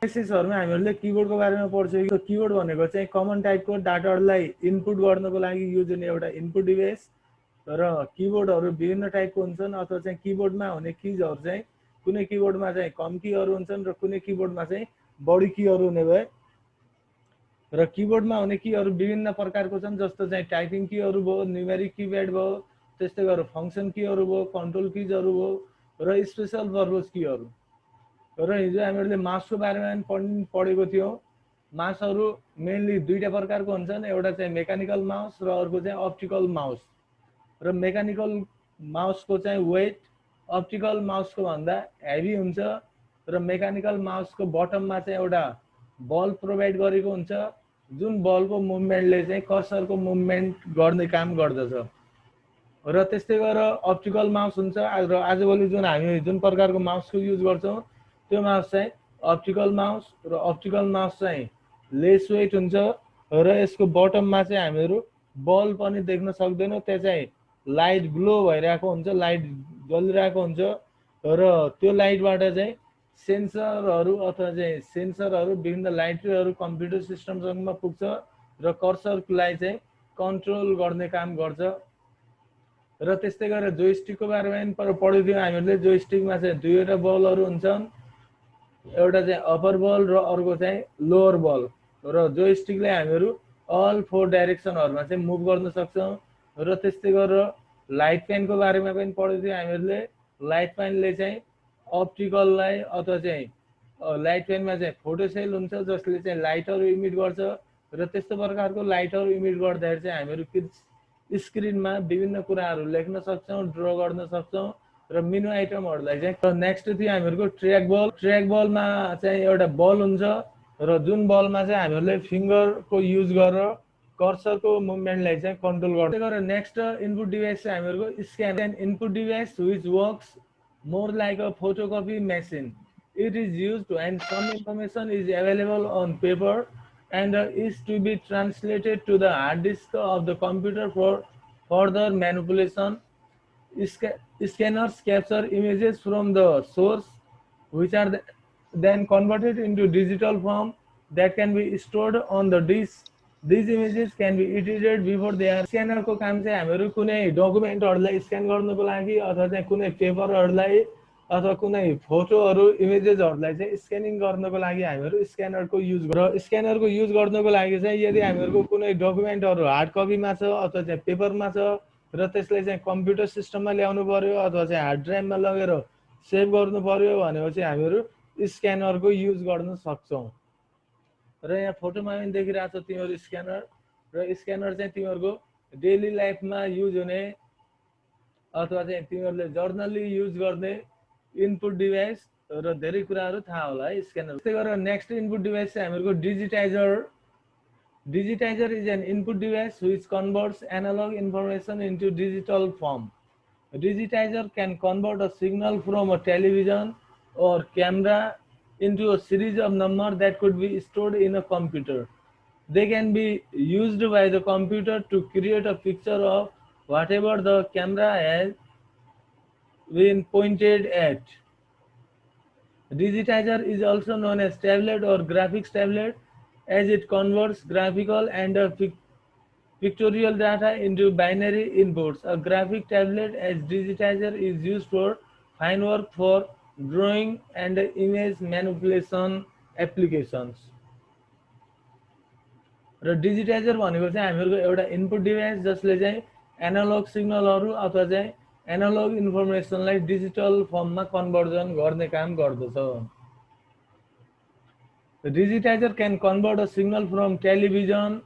डिभाइसेसहरुमा हामीहरुले किबोर्डको बारेमा पढ्छौँ। यो किबोर्ड भनेको चाहिँ कमन टाइपको डाटाहरुलाई इनपुट गर्नको लागि युज हुने एउटा इनपुट डिभाइस र किबोर्डहरु विभिन्न टाइपको हुन्छन् अथवा चाहिँ किबोर्डमा हुने किजहरु चाहिँ कुनै किबोर्डमा चाहिँ कम किहरु हुन्छन् र कुनै किबोर्डमा चाहिँ बढी किहरु हुने भए र किबोर्डमा हुने किहरु विभिन्न प्रकारको छन् जस्तो चाहिँ टाइपिङ किहरु भयो, न्यूमेरिक कीप्याड भयो, त्यस्तै गरेर फंक्सन किहरु भयो, कन्ट्रोल किजहरु भयो र स्पेशल पर्पज किहरु। र हिजो हामीहरुले माउसको बारेमा पनि पढेको थियौं। माउसहरु मेनली दुईटा प्रकारको हुन्छन्, एउटा चाहिँ मेकानिकल माउस र अर्को चाहिँ अप्टिकल माउस। र मेकानिकल माउसको चाहिँ वेट अप्टिकल माउसको भन्दा हेभी हुन्छ र मेकानिकल माउसको बटममा चाहिँ एउटा बल प्रोभाइड गरेको हुन्छ जुन बलको मुभमेन्टले चाहिँ कर्सरको मुभमेन्ट गर्ने काम गर्दछ। र त्यस्तै गरेर अप्टिकल माउस हुन्छ र आजभोलि जुन प्रकारको माउसको युज गर्छौं त्यो माउस चाहिँ अप्टिकल माउस र अप्टिकल माउस चाहिँ लेस वेट हुन्छ र यसको बटममा चाहिँ हामीहरु बल पनि देख्न सक्दैनौं। त्यो चाहिँ लाइट ग्लो भइरहेको हुन्छ, लाइट जलिरहेको हुन्छ र त्यो लाइटबाट चाहिँ सेन्सरहरु अथवा चाहिँ सेन्सरहरु विभिन्न लाइटहरु कम्प्युटर सिस्टमसम्म पुग्छ र कर्सरलाई चाहिँ कन्ट्रोल गर्ने काम गर्छ। र त्यस्तै गरेर जोयस्टिकको बारेमा पनि पढेको थियौं हामीहरुले। जोयस्टिकमा चाहिँ दुईवटा बलहरु हुन्छन्, एउटा चाहिँ अप्पर बल र अर्को चाहिँ लोअर बल र जोयस्टिकले हामीहरु अल फोर डाइरेक्सनहरुमा चाहिँ मुभ गर्न सक्छौं। र त्यस्तै गरेर लाइट फ्यानको बारेमा पनि पढेको थियौं हामीहरुले। लाइट फ्यानले चाहिँ अप्टिकललाई अथवा चाहिँ लाइट फ्यानमा चाहिँ फोटो सेल हुन्छ जसले चाहिँ लाइटहरु इमिट गर्छ र त्यस्तो प्रकारको लाइटहरु इमिट गर्दाखेरि चाहिँ हामीहरु स्क्रिनमा विभिन्न कुराहरु लेख्न सक्छौं, ड्रा गर्न सक्छौं र मेनु आइटमहरुलाई चाहिँ। नेक्स्ट थियो हामीहरुको ट्र्याक बल। ट्र्याक बलमा चाहिँ एउटा बल हुन्छ र जुन बलमा चाहिँ हामीहरुले फिंगरको युज गरेर कर्सरको मुभमेन्टलाई चाहिँ कन्ट्रोल गर्छ। त्यसै गरेर नेक्स्ट इनपुट डिभाइस चाहिँ हामीहरुको scanner input device which works more like a photocopy machine. It is used when some information is available on paper and is to be translated to the hard disk of the computer for further manipulation. Scanners capture images from the source which are then converted into digital form that can be stored on the disk. These images can be edited before they are. Scanner को काम चाहिँ हामीहरु कुनै डकुमेन्टहरुलाई scan गर्नको लागि अथवा चाहिँ कुनै पेपरहरुलाई अथवा कुनै फोटोहरु इमेजेसहरुलाई चाहिँ स्क्यानिङ गर्नको लागि हामीहरु स्क्यानरको युज गर्छौं। स्क्यानरको युज गर्नको लागि चाहिँ यदि हामीहरुको कुनै डकुमेन्टहरु हार्ड कपीमा छ अथवा चाहिँ पेपरमा छ र त्यसलाई चाहिँ कम्प्युटर सिस्टममा ल्याउनु पर्यो अथवा चाहिँ हार्ड ड्राइभमा लगेर सेभ गर्नु पर्यो भनेपछि हामीहरु स्क्यानरको युज गर्न सक्छौं। र यहाँ फोटोमा पनि देखिरहेको छ तिम्रो स्क्यानर र स्क्यानर चाहिँ तिम्रो डेली लाइफमा युज हुने अथवा चाहिँ तिमीहरुले जर्नली युज गर्ने इनपुट डिभाइस र धेरै कुराहरु थाहा होला है स्क्यानर। त्यसै गरेर नेक्स्ट इनपुट डिभाइस चाहिँ हामीहरुको digitiser. Digitizer is an input device which converts analog information into digital form. A digitizer can convert a signal from a television or camera into a series of numbers that could be stored in a computer. They can be used by the computer to create a picture of whatever the camera has been pointed at. Digitizer is also known as tablet or graphics tablet, as it converts graphical and pictorial data into binary inputs. A graphic tablet as digitizer is used for fine work for drawing and image manipulation applications. र digitiser भनेको चाहिँ हामीहरुको एउटा input device जसले चाहिँ analogue सिग्नलहरु अथवा चाहिँ analogue इन्फर्मेसनलाई digital फर्ममा conversion गर्ने काम गर्दछ। The digitizer can convert a signal from television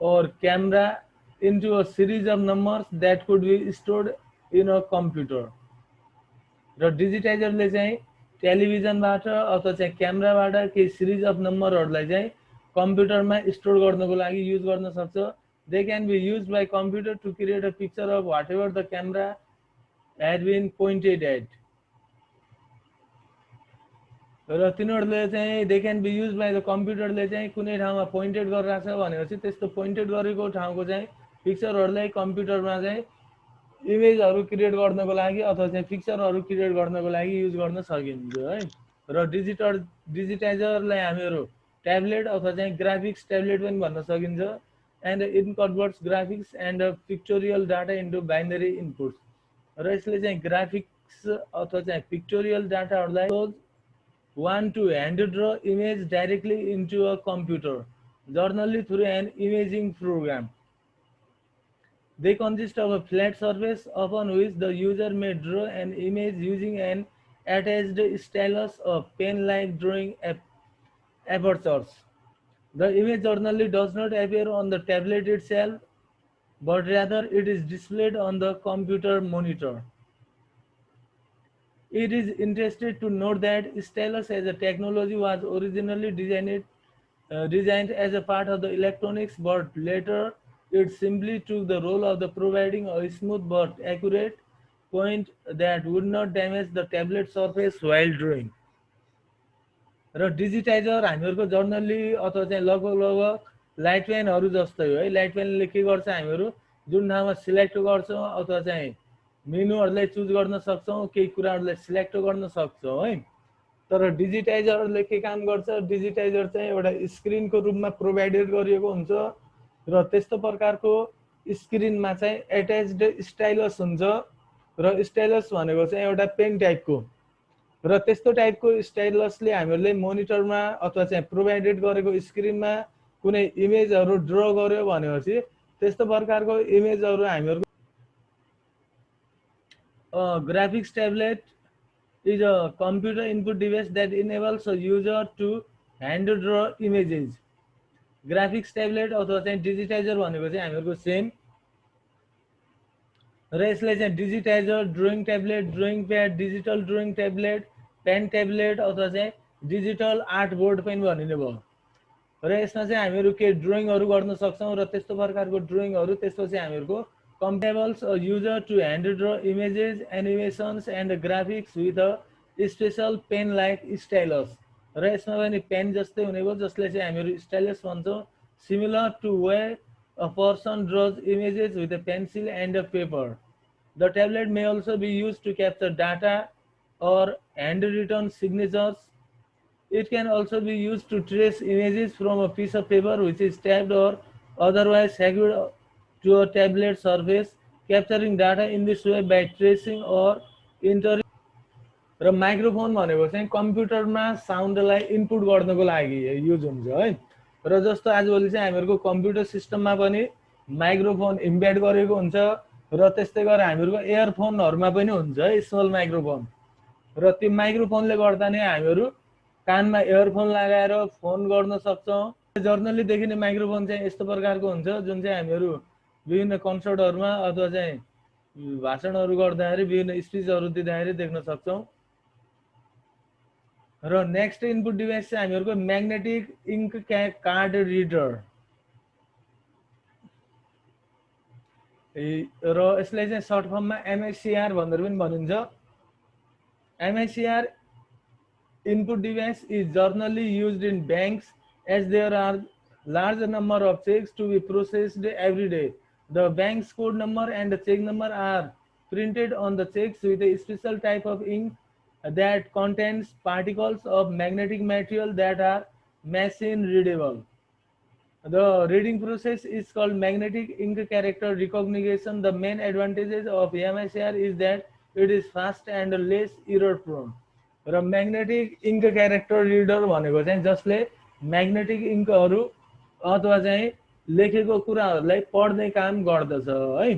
or camera into a series of numbers that could be stored in a computer. र डिजिटाइजरले चाहिँ टेलिभिजनबाट अथवा चाहिँ क्यामेराबाट केही सिरिज अफ नम्बरहरुलाई चाहिँ कम्प्युटरमा स्टोर गर्नको लागि युज गर्न सक्छ। They can be used by computer to create a picture of whatever the camera had been pointed at. र तिनीहरुले चाहिँ they can be used by the computerले चाहिँ कुनै ठाउँमा पोइन्टेड गरिरहेछ भनेपछि त्यस्तो पोइन्टेड गरेको ठाउँको चाहिँ पिक्चरहरुलाई कम्प्युटरमा चाहिँ इमेजहरु क्रिएट गर्नको लागि अथवा चाहिँ पिक्चरहरु क्रिएट गर्नको लागि युज गर्न सकिन्छ है। र डिजिटाइजरलाई हामीहरू ट्याब्लेट अथवा चाहिँ ग्राफिक्स ट्याब्लेट पनि भन्न सकिन्छ। And it converts graphics and pictorial data into binary inputs. र यसले चाहिँ ग्राफिक्स अथवा चाहिँ pictorial डाटाहरूलाई want to hand draw image directly into a computer, generally through an imaging program. They consist of a flat surface upon which the user may draw an image using an attached stylus or pen-like drawing apertures. The image generally does not appear on the tablet itself, but rather it is displayed on the computer monitor. It is interesting to note that stylus as a technology was originally designed as a part of the electronics, but later it simply took the role of the providing a smooth but accurate point that would not damage the tablet surface while drawing. र digitiser हामीहरूको generally अथवा चाहिँ लगभग light पेनहरू जस्तै हो है। Light पेनले के गर्छ, हामीहरू जुन ठाउँमा सिलेक्ट गर्छौँ अथवा चाहिँ मेनुहरूलाई चुज गर्न सक्छौँ, केही कुराहरूलाई सिलेक्ट गर्न सक्छौँ है। तर डिजिटाइजरले के काम गर्छ, डिजिटाइजर चाहिँ एउटा स्क्रिनको रूपमा प्रोभाइडेड गरिएको हुन्छ र त्यस्तो प्रकारको स्क्रिनमा चाहिँ एट्याच्ड स्टाइलस हुन्छ र स्टाइलस भनेको चाहिँ एउटा पेन टाइपको, र त्यस्तो टाइपको स्टाइलसले हामीहरूले मोनिटरमा अथवा चाहिँ प्रोभाइडेड गरेको स्क्रिनमा कुनै इमेजहरू ड्र गर्यो भनेपछि त्यस्तो प्रकारको इमेजहरू हामीहरूको graphics tablet is a computer input device that enables a user to hand draw images. Graphics tablet अथवा चाहिँ डिजिटाइजर भनेको चाहिँ हामीहरूको सेम, र यसलाई चाहिँ digitizer, drawing tablet, drawing pad, digital drawing tablet, pen tablet अथवा चाहिँ डिजिटल आर्ट बोर्ड पनि भनिने भयो। र यसमा चाहिँ हामीहरू के ड्रइङहरू गर्न सक्छौँ र त्यस्तो प्रकारको ड्रइङहरू त्यसपछि हामीहरूको compatibles a user to hand draw images, animations and graphics with a special pen-like stylus. र यसमा पनि पेन जस्तै हुने भयो, जसले चाहिँ हामीहरू स्टाइलस भन्छौँ। Similar to where a person draws images with a pencil and a paper. The tablet may also be used to capture data or handwritten signatures. It can also be used to trace images from a piece of paper which is tabbed or otherwise secured to a tablet surface, capturing data in this way by tracing or entering. र microphone भनेको चाहिँ कम्प्युटरमा साउन्डलाई input गर्नको लागि use हुन्छ है। र जस्तो आजभोलि चाहिँ हामीहरूको कम्प्युटर सिस्टममा पनि माइक्रोफोन इम्बेड गरेको हुन्छ र त्यस्तै गरेर हामीहरूको एयरफोनहरूमा पनि हुन्छ है स्मल माइक्रोफोन। र त्यो माइक्रोफोनले गर्दा नै हामीहरू कानमा एयरफोन लगाएर फोन गर्न सक्छौँ। जर्नली देखिने माइक्रोफोन चाहिँ यस्तो प्रकारको हुन्छ जुन चाहिँ हामीहरू विभिन्न कन्सर्टहरूमा अथवा चाहिँ भाषणहरू गर्दाखेरि विभिन्न स्पिचहरू दिँदाखेरि देख्न सक्छौँ। र नेक्स्ट इनपुट डिभाइस चाहिँ हामीहरूको म्याग्नेटिक इङ्क कार्ड रिडर, र यसलाई चाहिँ सर्ट फर्ममा MICR भनेर पनि भनिन्छ। MICR input device is generally used in banks as there are large number of checks to be processed every day. The bank's code number and the check number are printed on the checks with a special type of ink that contains particles of magnetic material that are machine readable. The reading process is called magnetic ink character recognition. The main advantages of MICR is that it is fast and less error prone. र magnetic ink character reader भनेको चाहिँ जसले magnetic इङ्कहरू अथवा चाहिँ लेखेको कुराहरूलाई पढ्ने काम गर्दछ है।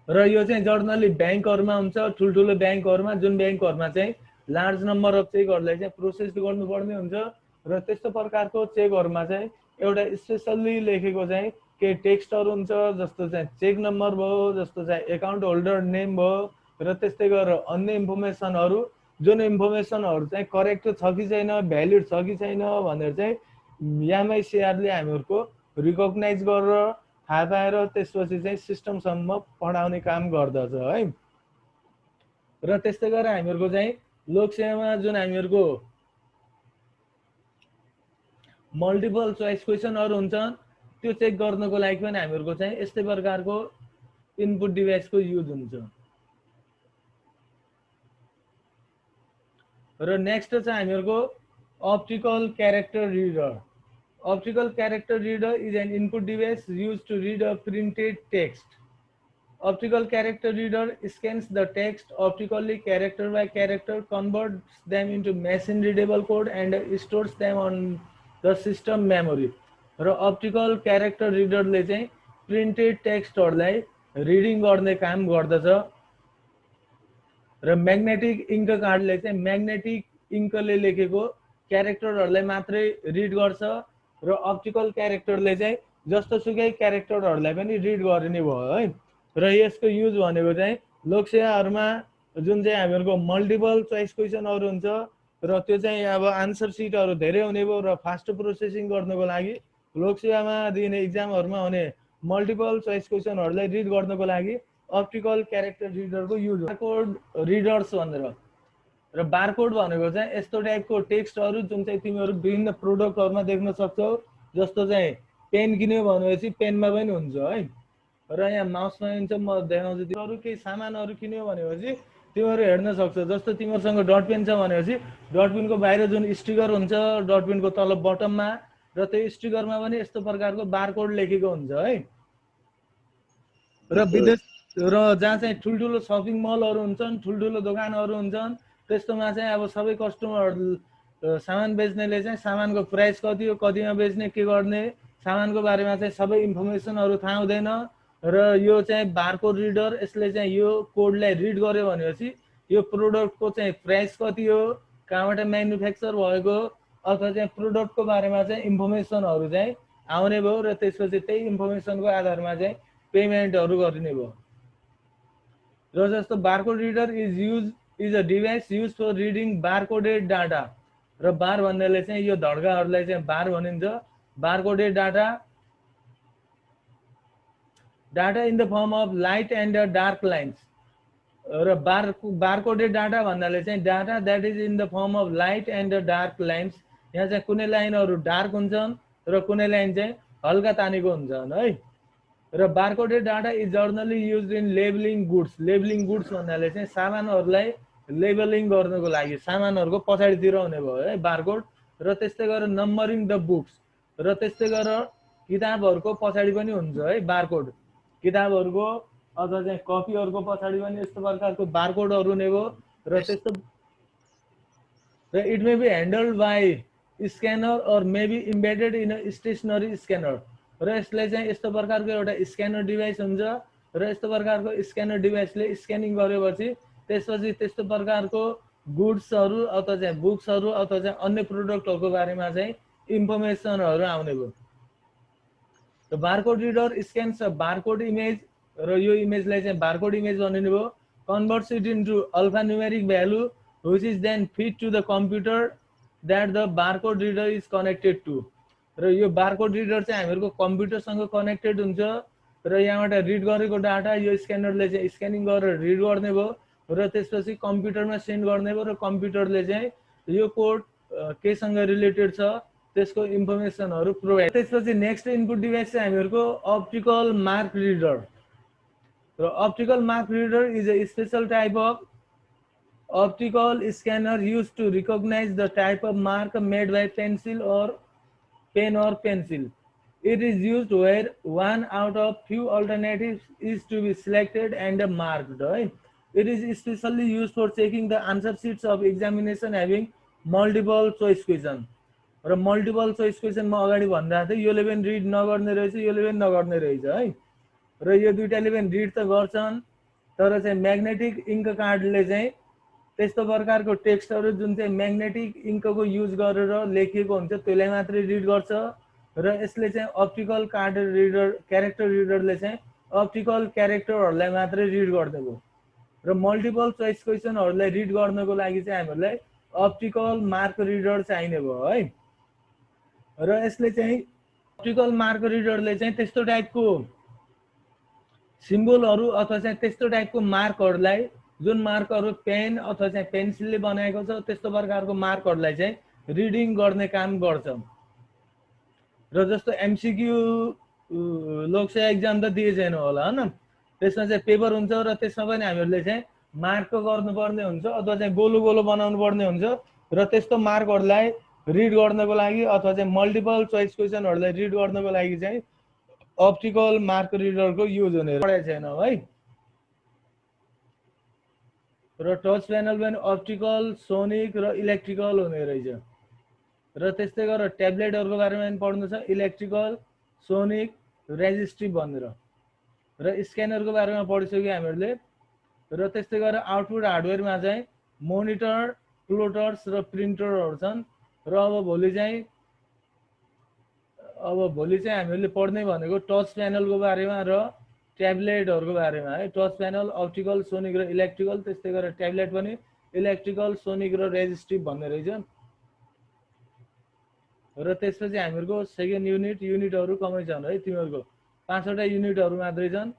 र यो चाहिँ जर्नली ब्याङ्कहरूमा हुन्छ, ठुल्ठुलो ब्याङ्कहरूमा, जुन ब्याङ्कहरूमा चाहिँ लार्ज नम्बर अफ चेकहरूलाई चाहिँ प्रोसेस गर्नुपर्ने हुन्छ। र त्यस्तो प्रकारको चेकहरूमा चाहिँ एउटा स्पेसल्ली लेखेको चाहिँ केही टेक्स्टहरू हुन्छ, जस्तो चाहिँ चेक नम्बर भयो, जस्तो चाहिँ एकाउन्ट होल्डर नेम भयो, र त्यस्तै गरेर अन्य इन्फर्मेसनहरू, जुन इन्फर्मेसनहरू चाहिँ करेक्ट छ कि छैन, भ्यालिड छ कि छैन भनेर चाहिँ MICRले हामीहरूको रिकग्नाइज गरेर थाहा पाएर त्यसपछि चाहिँ सिस्टमसम्म पढाउने काम गर्दछ है। र त्यस्तै गरेर हामीहरूको चाहिँ लोकसेवामा जुन हामीहरूको मल्टिपल चोइस क्वेसनहरू हुन्छ त्यो चेक गर्नको लागि पनि हामीहरूको चाहिँ यस्तै प्रकारको इनपुट डिभाइसको युज हुन्छ। र नेक्स्ट चाहिँ हामीहरूको optical character reader. Optical character reader is an input device used to read a printed text. Optical character reader scans the text optically character by character, converts them into machine readable code and stores them on the system memory. र optical character reader ले चाहिँ printed टेक्स्टहरुलाई reading गर्ने काम गर्दछ. र magnetic ink कार्डले चाहिँ magnetic इङ्कले लेखेको क्यारेक्टरहरूलाई मात्रै रिड गर्छ र अप्टिकल क्यारेक्टरले चाहिँ जस्तो सुकै क्यारेक्टरहरूलाई पनि रिड गर्ने भयो है. र यसको युज भनेको चाहिँ लोकसेवाहरूमा जुन चाहिँ हामीहरूको मल्टिपल चोइस क्वेसनहरू हुन्छ र त्यो चाहिँ अब आन्सर सिटहरू धेरै हुने भयो र फास्ट प्रोसेसिङ गर्नको लागि लोकसेवामा दिने इक्जामहरूमा हुने मल्टिपल चोइस क्वेसनहरूलाई रिड गर्नको लागि अप्टिकल क्यारेक्टर रिडरको युज हो. बारकोड रिडर्स भनेर. र बारकोड भनेको चाहिँ यस्तो टाइपको टेक्स्टहरू जुन चाहिँ तिमीहरू विभिन्न प्रोडक्टहरूमा देख्न सक्छौ. जस्तो चाहिँ पेन किन्यो भनेपछि पेनमा पनि हुन्छ है. र यहाँ माउसमा हुन्छ, म देखाउँछु. तिमीहरू केही सामानहरू किन्यो भनेपछि तिमीहरू हेर्न सक्छौ. जस्तो तिमीहरूसँग डट पेन छ भनेपछि डट पेनको बाहिर जुन स्टिकर हुन्छ डट पेनको तल बटममा र त्यो स्टिकरमा पनि यस्तो प्रकारको बारकोड लेखेको हुन्छ है. र विदेश र जहाँ चाहिँ ठुल्ठुलो सपिङ मलहरू हुन्छन्, ठुल्ठुलो दोकानहरू हुन्छन्, त्यस्तोमा चाहिँ अब सबै कस्टमर सामान बेच्नेले चाहिँ सामानको प्राइस कति हो, कतिमा बेच्ने, के गर्ने, सामानको बारेमा चाहिँ सबै इन्फर्मेसनहरू थाहा हुँदैन. र यो चाहिँ बारकोड रिडर, यसले चाहिँ यो कोडलाई रिड गर्यो भनेपछि यो प्रोडक्टको चाहिँ प्राइस कति हो, कहाँबाट म्यानुफ्याक्चर भएको, अथवा चाहिँ प्रोडक्टको बारेमा चाहिँ इन्फर्मेसनहरू चाहिँ आउने भयो. र त्यसपछि त्यही इन्फर्मेसनको आधारमा चाहिँ पेमेन्टहरू गर्ने भयो. र जस्तो barcode reader is a device use for reading barcoded data. र बार भन्नेले चाहिँ यो धड्काहरूलाई चाहिँ बार भनिन्छ. Barcoded data in the form of light and dark lines. र बारकोडेड डाटा भन्नाले चाहिँ data that is in the form of light and dark lines. यहाँ चाहिँ कुनै लाइनहरू डार्क हुन्छन् र कुनै लाइन चाहिँ हल्का तानेको हुन्छन् है. र barcoded data is generally use in labelling goods. Labelling goods भन्नाले चाहिँ सामानहरूलाई लेबलिङ गर्नको लागि सामानहरूको पछाडितिर हुने भयो है बारकोड. र त्यस्तै गरेर नम्बरिङ द बुक्स. र त्यस्तै गरेर किताबहरूको पछाडि पनि हुन्छ है बारकोड. किताबहरूको अथवा चाहिँ कपीहरूको पछाडि पनि यस्तो प्रकारको बारकोडहरू हुने भयो. र त्यस्तो र it may be handled by scanner or may be embedded in a stationary scanner. र यसले चाहिँ यस्तो प्रकारको एउटा स्क्यानर डिभाइस हुन्छ र यस्तो प्रकारको स्क्यानर डिभाइसले स्क्यानिङ गरेपछि त्यसपछि त्यस्तो प्रकारको गुड्सहरू अथवा चाहिँ बुक्सहरू अथवा चाहिँ अन्य प्रोडक्टहरूको बारेमा चाहिँ इन्फर्मेसनहरू आउने भयो. र barcode reader scans a barcode image. र यो इमेजलाई चाहिँ बारकोड इमेज भनिने भयो. Converts it into alpha numeric value which is then fed to the computer that the barcode reader is connected to. र यो बारकोड रिडर चाहिँ हामीहरूको कम्प्युटरसँग कनेक्टेड हुन्छ र यहाँबाट रिड गरेको डाटा यो स्क्यानरले चाहिँ स्क्यानिङ गरेर रिड गर्ने भयो र त्यसपछि कम्प्युटरमा सेन्ड गर्ने भयो. र कम्प्युटरले चाहिँ यो कोड केसँग रिलेटेड छ त्यसको इन्फर्मेसनहरू प्रोभाइड. त्यसपछि नेक्स्ट इनपुट डिभाइस चाहिँ हामीहरूको अप्टिकल मार्क रिडर. र optical mark reader is a special type of optical scanner used to recognize the type of mark made by pencil or pen or pencil. It is used where one out of few alternatives is to be selected and marked. It is especially used for checking the answer sheets of examination having multiple choice question. र multiple choice question म अगाडि भनिरहेको थिएँ, योले पनि read नगर्ने रहेछ, योले पनि नगर्ने रहेछ है. र यो दुईटाले पनि रिड त गर्छन् तर चाहिँ म्याग्नेटिक इङ्क कार्डले चाहिँ त्यस्तो प्रकारको टेक्स्टहरू जुन चाहिँ म्याग्नेटिक इङ्कको युज गरेर लेखिएको हुन्छ त्यसलाई मात्रै रिड गर्छ. र यसले चाहिँ अप्टिकल कार्ड रिडर क्यारेक्टर रिडरले चाहिँ अप्टिकल क्यारेक्टरहरूलाई मात्रै रिड गर्ने भयो. र मल्टिपल चोइस क्वेसनहरूलाई रिड गर्नको लागि चाहिँ हामीहरूलाई अप्टिकल मार्क रिडर चाहिने भयो है. र यसले चाहिँ अप्टिकल मार्क रिडरले चाहिँ त्यस्तो टाइपको सिम्बलहरू अथवा चाहिँ त्यस्तो टाइपको मार्कहरूलाई जुन मार्कहरू पेन अथवा चाहिँ पेन्सिलले बनाएको छ त्यस्तो प्रकारको मार्कहरूलाई चाहिँ रिडिङ गर्ने काम गर्छ. र जस्तो एमसीक्यू लोकसेवा एक्जाम त दिए छैन होला हैन, त्यसमा चाहिँ पेपर हुन्छ र त्यसमा पनि हामीहरूले चाहिँ मार्कको गर्नुपर्ने हुन्छ अथवा चाहिँ गोलो गोलो बनाउनु पर्ने हुन्छ र त्यस्तो मार्कहरूलाई रिड गर्नको लागि अथवा चाहिँ मल्टिपल चोइस क्वेसनहरूलाई रिड गर्नको लागि चाहिँ अप्टिकल मार्क रिडरको युज हुने पढाइ छैन है। र टच प्यानल पनि अप्टिकल सोनिक र इलेक्ट्रिकल हुने रहेछ। र त्यस्तै गरेर ट्याब्लेटहरूको बारेमा पनि पढ्नु छ, इलेक्ट्रिकल सोनिक रेजिस्टिभ भनेर। र स्क्यानरको बारेमा पढिसक्यो हामीहरूले। र त्यस्तै गरेर आउटपुट हार्डवेयरमा चाहिँ मोनिटर प्लोटर्स र प्रिन्टरहरू छन्। र अब भोलि चाहिँ हामीहरूले पढ्ने भनेको टच प्यानलको बारेमा र ट्याब्लेटहरूको बारेमा है। टच प्यानल अप्टिकल सोनिक र इलेक्ट्रिकल, त्यस्तै गरेर ट्याब्लेट पनि इलेक्ट्रिकल सोनिक र रेजिस्टिभ भन्ने रहेछ। र त्यसपछि हामीहरूको सेकेन्ड युनिटहरू कमै छन् है, तिमीहरूको 5वटा युनिटहरू मात्रै छन्।